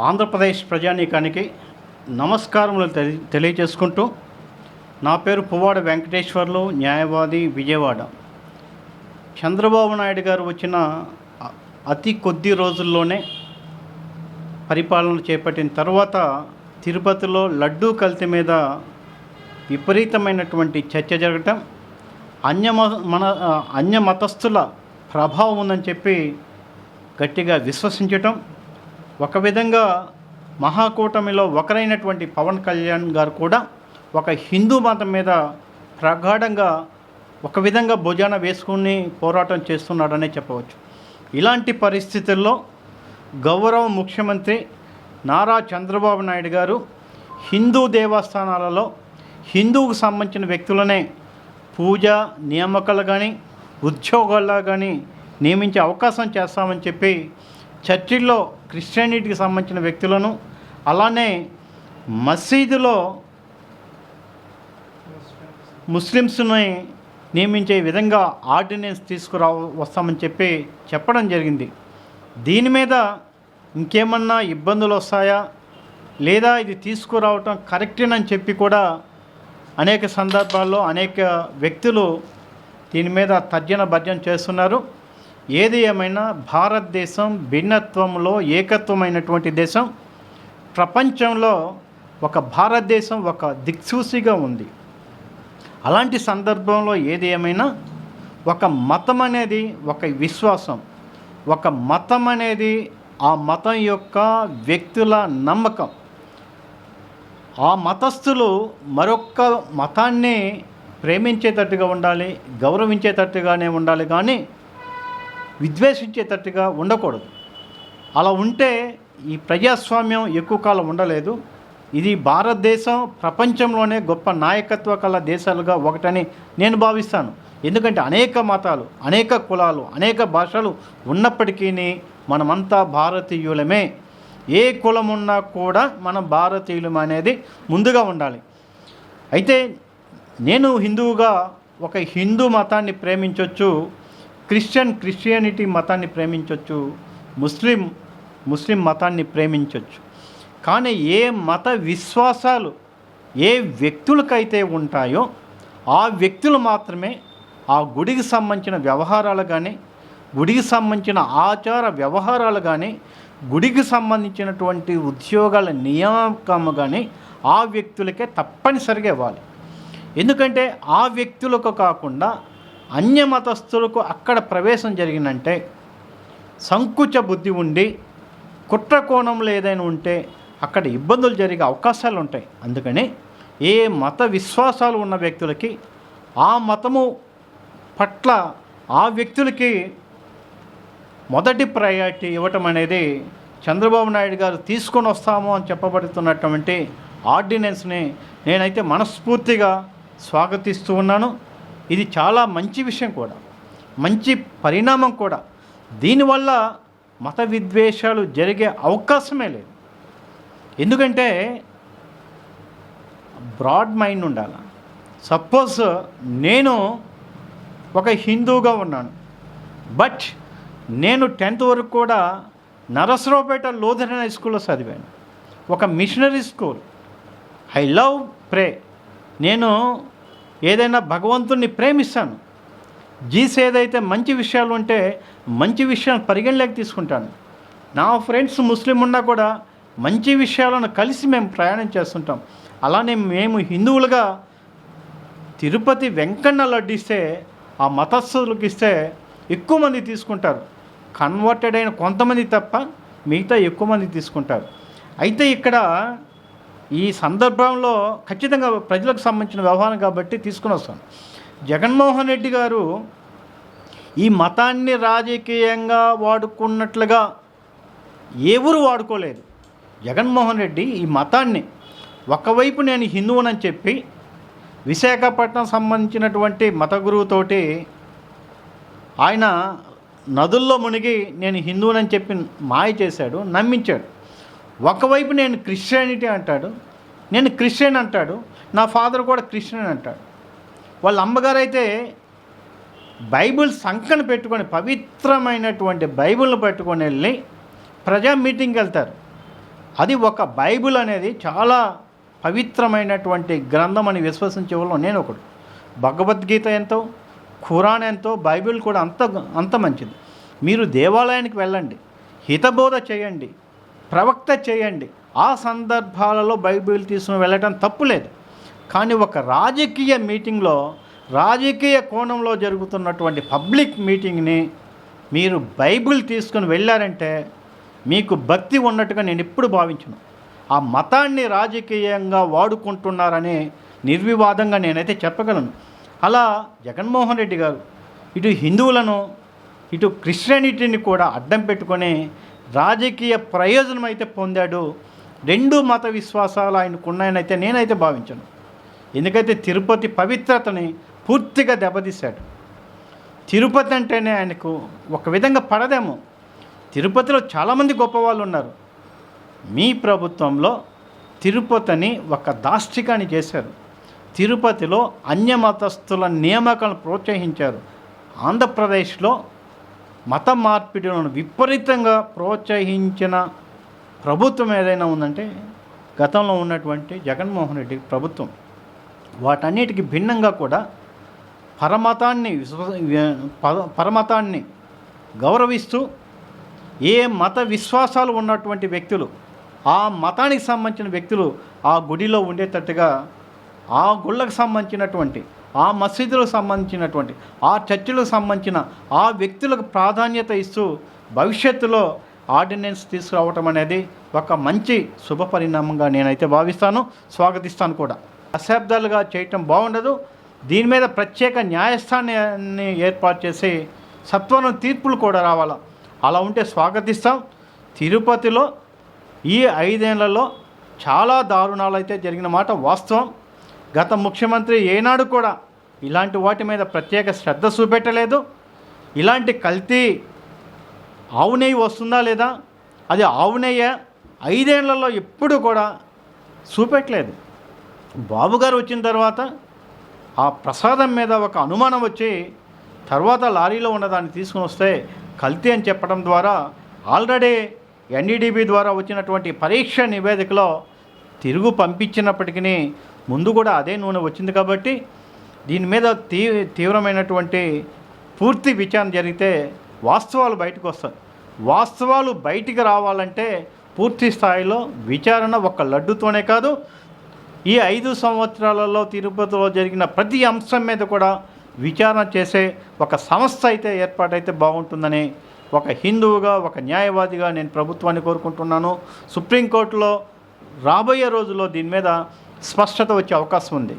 ఆంధ్రప్రదేశ్ ప్రజానీకానికి నమస్కారములు తెలియజేసుకుంటూ, నా పేరు పువ్వాడ వెంకటేశ్వర్లు, న్యాయవాది, విజయవాడ. చంద్రబాబు నాయుడు గారు వచ్చిన అతి కొద్ది రోజుల్లోనే పరిపాలన చేపట్టిన తర్వాత తిరుపతిలో లడ్డూ కల్తీ మీద విపరీతమైనటువంటి చర్చ జరగటం, అన్య మతస్థుల ప్రభావం ఉందని చెప్పి గట్టిగా విశ్వసించటం, ఒక విధంగా మహాకూటమిలో ఒకరైనటువంటి పవన్ కళ్యాణ్ గారు కూడా ఒక హిందూ మతం మీద ప్రగాఢంగా ఒక విధంగా భుజాన వేసుకుని పోరాటం చేస్తున్నాడనే చెప్పవచ్చు. ఇలాంటి పరిస్థితుల్లో గౌరవ ముఖ్యమంత్రి నారా చంద్రబాబు నాయుడు గారు హిందూ దేవస్థానాలలో హిందూకు సంబంధించిన వ్యక్తులనే పూజ నియామకాలు కానీ ఉద్యోగాల్లో కానీ నియమించే అవకాశం చేస్తామని చెప్పి చర్చిల్లో క్రిస్టియానిటీకి సంబంధించిన వ్యక్తులను, అలానే మసీదులో ముస్లిమ్స్ని నియమించే విధంగా ఆర్డినెన్స్ వస్తామని చెప్పి చెప్పడం జరిగింది. దీని మీద ఇంకేమన్నా ఇబ్బందులు వస్తాయా లేదా ఇది తీసుకురావటం కరెక్టేనని చెప్పి కూడా అనేక సందర్భాల్లో అనేక వ్యక్తులు దీని మీద తర్జన భర్జన చేస్తున్నారు. ఏది ఏమైనా భారతదేశం భిన్నత్వంలో ఏకత్వమైనటువంటి దేశం. ప్రపంచంలో ఒక భారతదేశం ఒక దిక్సూచిగా ఉంది. అలాంటి సందర్భంలో ఏది ఏమైనా ఒక మతం అనేది ఒక విశ్వాసం, ఒక మతం అనేది ఆ మతం యొక్క వ్యక్తుల నమ్మకం. ఆ మతస్థులు మరొక మతాన్ని ప్రేమించేటట్టుగా ఉండాలి, గౌరవించేటట్టుగానే ఉండాలి, కానీ విద్వేషించేటట్టుగా ఉండకూడదు. అలా ఉంటే ఈ ప్రజాస్వామ్యం ఎక్కువ కాలం ఉండలేదు. ఇది భారతదేశం ప్రపంచంలోనే గొప్ప నాయకత్వ కల దేశాలుగా ఒకటని నేను భావిస్తాను. ఎందుకంటే అనేక మతాలు, అనేక కులాలు, అనేక భాషలు ఉన్నప్పటికీ మనమంతా భారతీయులమే. ఏ కులం ఉన్నా కూడా మనం భారతీయులం అనేది ముందుగా ఉండాలి. అయితే నేను హిందువుగా ఒక హిందూ మతాన్ని ప్రేమించవచ్చు, క్రిస్టియానిటీ మతాన్ని ప్రేమించవచ్చు, ముస్లిం మతాన్ని ప్రేమించవచ్చు. కానీ ఏ మత విశ్వాసాలు ఏ వ్యక్తులకైతే ఉంటాయో ఆ వ్యక్తులు మాత్రమే ఆ గుడికి సంబంధించిన వ్యవహారాలు కానీ, గుడికి సంబంధించిన ఆచార వ్యవహారాలు కానీ, గుడికి సంబంధించినటువంటి ఉద్యోగాల నియామకము కానీ ఆ వ్యక్తులకే తప్పనిసరిగా ఇవ్వాలి. ఎందుకంటే ఆ వ్యక్తులకు కాకుండా అన్య మతస్థులకు అక్కడ ప్రవేశం జరిగిందంటే సంకుచ బుద్ధి ఉండి కుట్ర కోణంలో ఏదైనా ఉంటే అక్కడ ఇబ్బందులు జరిగే అవకాశాలు ఉంటాయి. అందుకని ఏ మత విశ్వాసాలు ఉన్న వ్యక్తులకి ఆ మతము పట్ల ఆ వ్యక్తులకి మొదటి ప్రయారిటీ ఇవ్వటం అనేది చంద్రబాబు నాయుడు గారు తీసుకొని వస్తాము అని చెప్పబడుతున్నటువంటి ఆర్డినెన్స్ని నేనైతే మనస్ఫూర్తిగా స్వాగతిస్తూ ఉన్నాను. ఇది చాలా మంచి విషయం కూడా, మంచి పరిణామం కూడా. దీనివల్ల మత విద్వేషాలు జరిగే అవకాశమే లేదు. ఎందుకంటే బ్రాడ్ మైండ్ ఉండాలి. సపోజ్ నేను ఒక హిందూగా ఉన్నాను, బట్ నేను 10th వరకు కూడా నరసరావుపేట లూథరన్ హై స్కూల్లో చదివాను, ఒక మిషనరీ స్కూల్. ఐ లవ్ ప్రే. నేను ఏదైనా భగవంతుణ్ణి ప్రేమిస్తాను. ఏదైతే మంచి విషయాలు ఉంటే మంచి విషయాలను పరిగణలోకి తీసుకుంటాను. నా ఫ్రెండ్స్ ముస్లిం ఉన్నా కూడా మంచి విషయాలను కలిసి మేము ప్రయాణం చేస్తుంటాం. అలానే మేము హిందువులుగా తిరుపతి వెంకన్న లడ్డు ఇస్తే ఆ మతస్థులకు ఇస్తే ఎక్కువ మంది తీసుకుంటారు. కన్వర్టెడ్ అయిన కొంతమంది తప్ప మిగతా ఎక్కువ మంది తీసుకుంటారు. అయితే ఇక్కడ ఈ సందర్భంలో ఖచ్చితంగా ప్రజలకు సంబంధించిన వ్యవహారం కాబట్టి తీసుకుని వస్తాను. జగన్మోహన్ రెడ్డి గారు ఈ మతాన్ని రాజకీయంగా వాడుకున్నట్లుగా ఎవరు వాడుకోలేదు. జగన్మోహన్ రెడ్డి ఈ మతాన్ని ఒకవైపు నేను హిందువునని చెప్పి విశాఖపట్నం సంబంధించినటువంటి మత గురువుతోటి ఆయన నదుల్లో మునిగి నేను హిందువునని చెప్పి మాయ చేశాడు, నమ్మించాడు. ఒకవైపు నేను క్రిస్టియానిటీ అంటాడు, నేను క్రిస్టియన్ అంటాడు, నా ఫాదర్ కూడా క్రిస్టియన్ అంటాడు. వాళ్ళ అమ్మగారు అయితే బైబిల్ సంకన పెట్టుకొని పవిత్రమైనటువంటి బైబిల్ని పట్టుకొని వెళ్ళి ప్రజా మీటింగ్కి వెళ్తారు. అది ఒక బైబిల్ అనేది చాలా పవిత్రమైనటువంటి గ్రంథం అని విశ్వసించే వాళ్ళు నేను ఒకడు. భగవద్గీత ఎంతో, ఖురాన్ ఎంతో, బైబిల్ కూడా అంత మంచిది. మీరు దేవాలయానికి వెళ్ళండి, హితబోధ చేయండి, ప్రవక్త చేయండి, ఆ సందర్భాలలో బైబిల్ తీసుకుని వెళ్ళటం తప్పులేదు. కానీ ఒక రాజకీయ మీటింగ్లో, రాజకీయ కోణంలో జరుగుతున్నటువంటి పబ్లిక్ మీటింగ్ని మీరు బైబిల్ తీసుకుని వెళ్ళారంటే మీకు భక్తి ఉన్నట్టుగా నేను ఎప్పుడు భావించను. ఆ మతాన్ని రాజకీయంగా వాడుకుంటున్నారని నిర్వివాదంగా నేనైతే చెప్పగలను. అలా జగన్మోహన్ రెడ్డి గారు ఇటు హిందువులను ఇటు క్రిస్టియానిటీని కూడా అడ్డం పెట్టుకొని రాజకీయ ప్రయోజనం అయితే పొందాడు. రెండు మత విశ్వాసాలు ఆయనకున్నాయనైతే నేనైతే భావించను. ఎందుకైతే తిరుపతి పవిత్రతని పూర్తిగా దెబ్బతీశాడు. తిరుపతి అంటేనే ఆయనకు ఒక విధంగా పడదేమో. తిరుపతిలో చాలామంది గొప్పవాళ్ళు ఉన్నారు. మీ ప్రభుత్వంలో తిరుపతిని ఒక దాష్టికాన్ని చేశారు. తిరుపతిలో అన్యమతస్థుల నియామకాలను ప్రోత్సహించారు. ఆంధ్రప్రదేశ్లో మత మార్పిడులను విపరీతంగా ప్రోత్సహించిన ప్రభుత్వం ఏదైనా ఉందంటే గతంలో ఉన్నటువంటి జగన్మోహన్ రెడ్డి ప్రభుత్వం. వాటన్నిటికీ భిన్నంగా కూడా పరమతాన్ని గౌరవిస్తూ ఏ మత విశ్వాసాలు ఉన్నటువంటి వ్యక్తులు, ఆ మతానికి సంబంధించిన వ్యక్తులు ఆ గుడిలో ఉండేటట్టుగా, ఆ గుళ్ళకు సంబంధించినటువంటి, ఆ మసీదులకు సంబంధించినటువంటి, ఆ చర్చిలకు సంబంధించిన ఆ వ్యక్తులకు ప్రాధాన్యత ఇస్తూ భవిష్యత్తులో ఆర్డినెన్స్ తీసుకురావటం అనేది ఒక మంచి శుభ పరిణామంగా నేనైతే భావిస్తాను, స్వాగతిస్తాను కూడా. దశాబ్దాలుగా చేయటం బాగుండదు. దీని మీద ప్రత్యేక న్యాయస్థానాన్ని ఏర్పాటు చేసి సత్వరం తీర్పులు కూడా రావాలా. అలా ఉంటే స్వాగతిస్తాం. తిరుపతిలో ఈ 5 ఏళ్లలో చాలా దారుణాలు అయితే జరిగిన మాట వాస్తవం. గత ముఖ్యమంత్రి ఏనాడు కూడా ఇలాంటి వాటి మీద ప్రత్యేక శ్రద్ధ చూపెట్టలేదు. ఇలాంటి కల్తీ ఆవు నెయ్యి వస్తుందా లేదా, అది ఆవు నెయ్య 5 ఏళ్లలో ఎప్పుడు కూడా చూపెట్టలేదు. బాబుగారు వచ్చిన తర్వాత ఆ ప్రసాదం మీద ఒక అనుమానం వచ్చి తర్వాత లారీలో ఉన్నదాన్ని తీసుకుని వస్తే కల్తీ అని చెప్పడం ద్వారా ఆల్రెడీ ఎన్డీడీబీ ద్వారా వచ్చినటువంటి పరీక్ష నివేదికలో తిరుగు పంపించినప్పటికీ ముందు కూడా అదే నూనె వచ్చింది. కాబట్టి దీని మీద తీవ్రమైనటువంటి పూర్తి విచారణ జరిగితే వాస్తవాలు బయటకు వస్తాయి. వాస్తవాలు బయటికి రావాలంటే పూర్తి స్థాయిలో విచారణ ఒక లడ్డుతోనే కాదు, ఈ 5 సంవత్సరాలలో తిరుపతిలో జరిగిన ప్రతి అంశం మీద కూడా విచారణ చేసే ఒక సంస్థ అయితే ఏర్పాటైతే బాగుంటుందని ఒక హిందువుగా, ఒక న్యాయవాదిగా నేను ప్రభుత్వాన్ని కోరుకుంటున్నాను. సుప్రీంకోర్టులో రాబోయే రోజుల్లో దీని మీద స్పష్టత వచ్చే అవకాశం ఉంది.